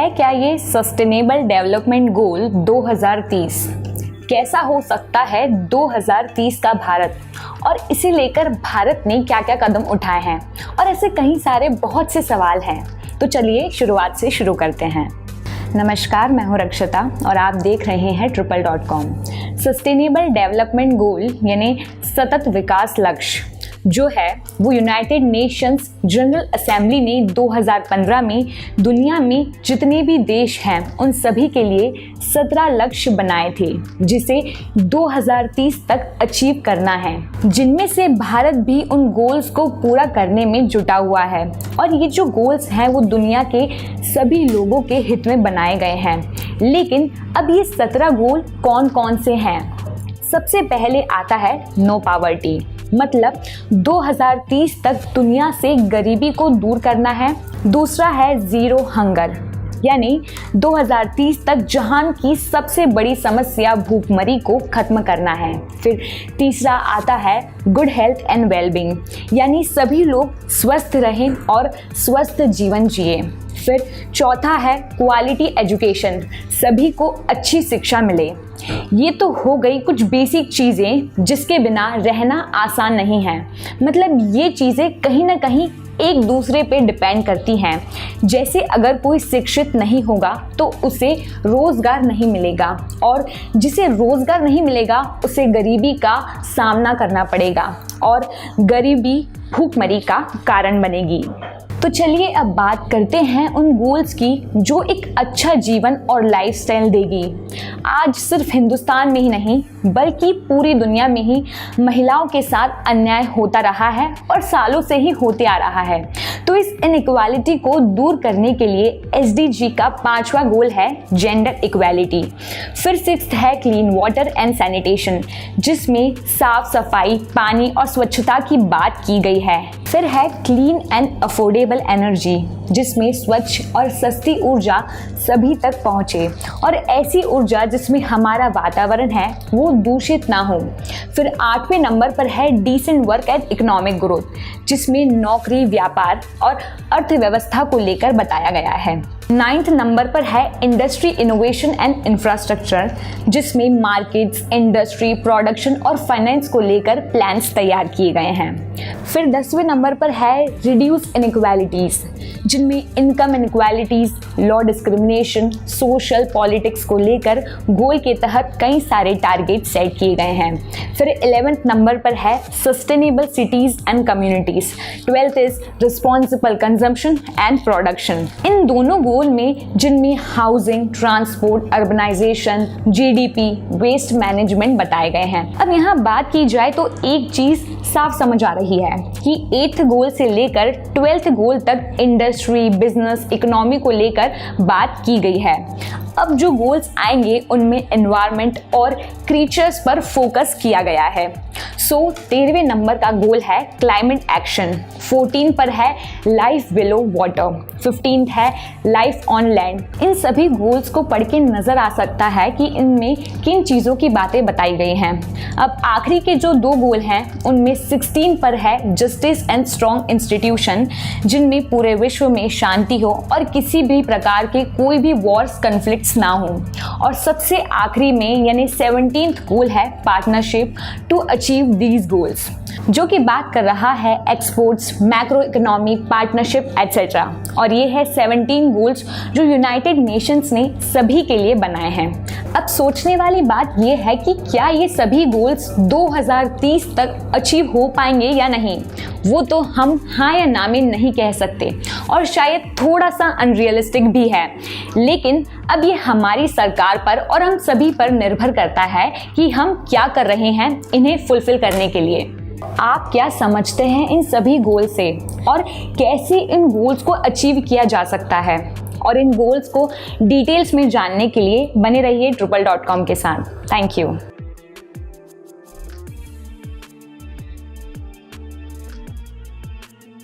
है क्या ये सस्टेनेबल डेवलपमेंट गोल 2030? कैसा हो सकता है 2030 का भारत और इसे लेकर भारत ने क्या क्या कदम उठाए हैं, और ऐसे कई सारे बहुत से सवाल हैं। तो चलिए शुरुआत से शुरू करते हैं। नमस्कार, मैं हूँ रक्षिता और आप देख रहे हैं triple.com। सस्टेनेबल डेवलपमेंट गोल यानी सतत विकास लक्ष्य जो है वो यूनाइटेड नेशंस जनरल असेंबली ने 2015 में दुनिया में जितने भी देश हैं उन सभी के लिए 17 लक्ष्य बनाए थे जिसे 2030 तक अचीव करना है, जिनमें से भारत भी उन गोल्स को पूरा करने में जुटा हुआ है। और ये जो गोल्स हैं वो दुनिया के सभी लोगों के हित में बनाए गए हैं। लेकिन अब ये 17 गोल कौन कौन से हैं? सबसे पहले आता है नो पॉवर्टी, मतलब 2030 तक दुनिया से गरीबी को दूर करना है। दूसरा है जीरो हंगर, यानी 2030 तक जहान की सबसे बड़ी समस्या भूखमरी को खत्म करना है। फिर तीसरा आता है गुड हेल्थ एंड वेलबींग, यानी सभी लोग स्वस्थ रहें और स्वस्थ जीवन जिए। फिर चौथा है क्वालिटी एजुकेशन, सभी को अच्छी शिक्षा मिले। ये तो हो गई कुछ बेसिक चीज़ें जिसके बिना रहना आसान नहीं है। मतलब ये चीज़ें कहीं ना कहीं एक दूसरे पे डिपेंड करती हैं। जैसे अगर कोई शिक्षित नहीं होगा तो उसे रोज़गार नहीं मिलेगा, और जिसे रोज़गार नहीं मिलेगा उसे गरीबी का सामना करना पड़ेगा, और गरीबी भूखमरी का कारण बनेगी। तो चलिए अब बात करते हैं उन गोल्स की जो एक अच्छा जीवन और लाइफस्टाइल देगी। आज सिर्फ हिंदुस्तान में ही नहीं बल्कि पूरी दुनिया में ही महिलाओं के साथ अन्याय होता रहा है और सालों से ही होते आ रहा है। तो इस इनइक्वालिटी को दूर करने के लिए SDG का 5वां गोल है जेंडर इक्वालिटी। फिर 6th है क्लीन वाटर एंड सैनिटेशन, जिसमें साफ सफाई, पानी और स्वच्छता की बात की गई है। फिर है क्लीन एंड अफोर्डेबल एनर्जी, जिसमें स्वच्छ और सस्ती ऊर्जा सभी तक पहुंचे, और ऐसी ऊर्जा जिसमें हमारा वातावरण है वो दूषित ना हो। फिर 8वें नंबर पर है decent work and economic growth, जिसमें नौकरी, व्यापार और अर्थव्यवस्था को लेकर बताया गया है। 9th नंबर पर है इंडस्ट्री इनोवेशन एंड इंफ्रास्ट्रक्चर, जिसमें मार्केट्स, इंडस्ट्री, प्रोडक्शन और फाइनेंस को लेकर प्लान्स तैयार किए गए हैं। फिर 10वें नंबर पर है रिड्यूस इनइक्वालिटीज, जिनमें income inequalities, law discrimination, social politics को लेकर गोल के तहत कई सारे टारगेट सेट किए गए हैं। फिर 11th नंबर पर है sustainable cities and communities. 12th is responsible consumption and production. इन दोनों गोल में जिनमें housing, transport, urbanisation, GDP, waste management बताए गए हैं। अब यहाँ बात की जाए तो एक चीज साफ समझ आ रही है कि 8th गोल से लेकर 12th गोल तक इंडस्ट्री, बिजनेस, इकोनॉमी को लेकर बात की गई है। अब जो गोल्स आएंगे उनमें एनवायरनमेंट और क्रीचर्स पर फोकस किया गया है। 13वें नंबर का गोल है क्लाइमेट एक्शन। 14 पर है लाइफ बिलो वाटर। 15th है लाइफ ऑन लैंड। इन सभी गोल्स को पढ़ के नजर आ सकता है कि इनमें किन चीज़ों की बातें बताई गई हैं। अब आखिरी के जो 2 गोल हैं उनमें 16 पर है जस्टिस एंड स्ट्रॉन्ग इंस्टीट्यूशन, जिनमें पूरे विश्व में शांति हो और किसी भी प्रकार के कोई भी वॉर्स, कन्फ्लिक्ट्स ना हो। और सबसे आखिरी में यानी 17th गोल है partnership to achieve these goals, जो कि बात कर रहा है exports, macro economy, partnership etcetera. और ये है 17 गोल्स जो यूनाइटेड नेशंस ने सभी के लिए बनाए हैं। अब सोचने वाली बात ये है कि क्या ये सभी गोल्स 2030 तक अचीव हो पाएंगे या नहीं, वो तो हम हाँ या ना में नहीं कह सकते, और शायद थोड़ा सा अनरियलिस्टिक भी है। लेकिन अब ये हमारी सरकार पर और हम सभी पर निर्भर करता है कि हम क्या कर रहे हैं इन्हें फुलफिल करने के लिए। आप क्या समझते हैं इन सभी गोल से, और कैसे इन गोल्स को अचीव किया जा सकता है? और इन गोल्स को डिटेल्स में जानने के लिए बने रहिए triple.com के साथ। Thank you.